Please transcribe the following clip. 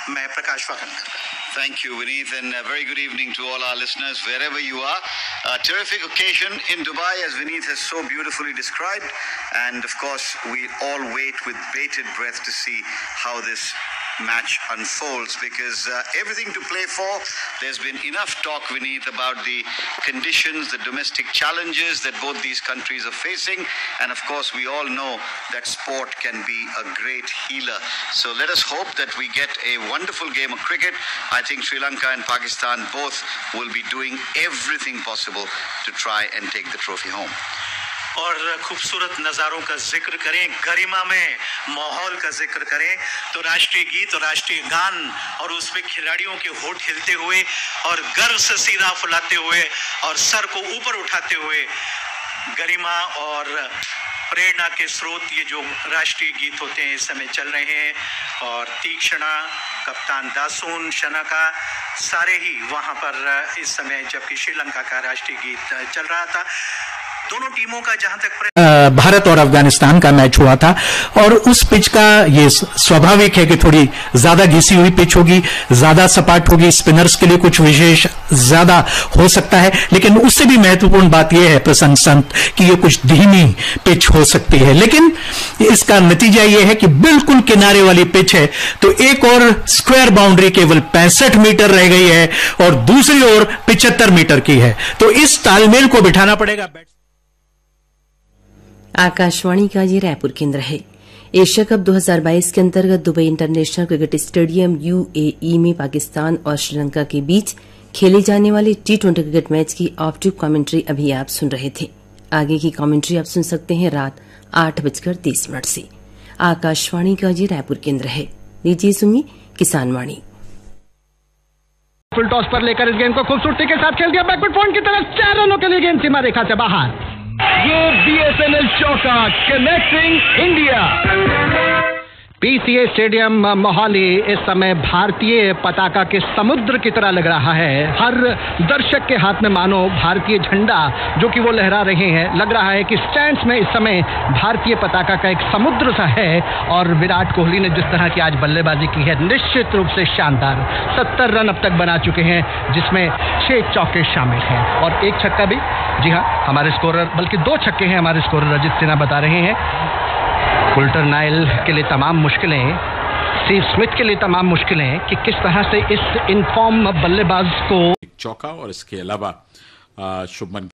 मैं प्रकाश वाकन। Thank you, Vineet, and a very good evening to all our listeners, wherever you are. A terrific occasion in Dubai, as Vineet has so beautifully described. And, of course, we all wait with bated breath to see how this match unfolds, because everything to play for. There's been enough talk, Vineet, about the conditions, the domestic challenges that both these countries are facing. And, of course, we all know that sport can be a great healer. So let us hope that we get a wonderful game of cricket. I think Sri Lanka and Pakistan both will be doing everything possible to try and take the trophy home. और खूबसूरत नज़ारों का जिक्र करें, गरिमा में माहौल का जिक्र करें तो राष्ट्रीय गीत और राष्ट्रीय गान और उसमें खिलाड़ियों के होठ हिलते हुए और गर्व से सीधा फुलाते हुए और सर को ऊपर उठाते हुए गरिमा और प्रेरणा के स्रोत ये जो राष्ट्रीय गीत होते हैं इस समय चल रहे हैं। और तीक्षणा, कप्तान दासून, शनाका सारे ही वहाँ पर इस समय, जबकि श्रीलंका का राष्ट्रीय गीत चल रहा था। दोनों टीमों का जहां तक भारत और अफगानिस्तान का मैच हुआ था और उस पिच का ये स्वाभाविक है कि थोड़ी ज्यादा घिसी हुई पिच होगी, ज्यादा सपाट होगी, स्पिनर्स के लिए कुछ विशेष ज्यादा हो सकता है। लेकिन उससे भी महत्वपूर्ण बात यह है प्रसन्न संत कि ये कुछ धीमी पिच हो सकती है, लेकिन इसका नतीजा यह है कि बिल्कुल किनारे वाली पिच है। तो एक और स्क्वायर बाउंड्री केवल 65 मीटर रह गई है और दूसरी ओर 75 मीटर की है। तो इस तालमेल को बिठाना पड़ेगा। आकाशवाणी का ये रायपुर केंद्र है। एशिया कप 2022 के अंतर्गत Dubai international cricket stadium UAE में पाकिस्तान और श्रीलंका के बीच खेले जाने वाले T20 क्रिकेट मैच की ऑफ-ट्यूब कमेंट्री अभी आप सुन रहे थे। आगे की कमेंट्री आप सुन सकते हैं रात 8:30 से। आकाशवाणी का ये रायपुर केंद्र है। लीजिए सुनिए किसान वाणी। फुल टॉस पर लेकर इस गेंद को खूबसूरती के साथ खेल दिया बैकवर्ड पॉइंट की तरफ, 4 रनों के लिए गेंद सीमा रेखा से बाहर। ये BSNL चौका, connecting India. PCA stadium Mohali इस समय भारतीय पताका के समुद्र की तरह लग रहा है। हर दर्शक के हाथ में मानो भारतीय झंडा जो कि वो लहरा रहे हैं। लग रहा है कि स्टैंड्स में इस समय भारतीय पताका का एक समुद्र सा है। और विराट कोहली ने जिस तरह की आज बल्लेबाजी की है, निश्चित रूप से शानदार। 70 रन अब तक बना चुके हैं, जिसमें 6 चौके शामिल हैं और 1 छक्का भी। जी हाँ, हमारे स्कोरर, बल्कि 2 छक्के हैं हमारे स्कोरर अजित सिन्हा बता रहे हैं। कुल्टर नायल के लिए तमाम मुश्किलें, स्टीव स्मिथ के लिए तमाम मुश्किलें कि किस तरह से इस इनफॉर्म बल्लेबाज को चौका और इसके अलावा शुभमन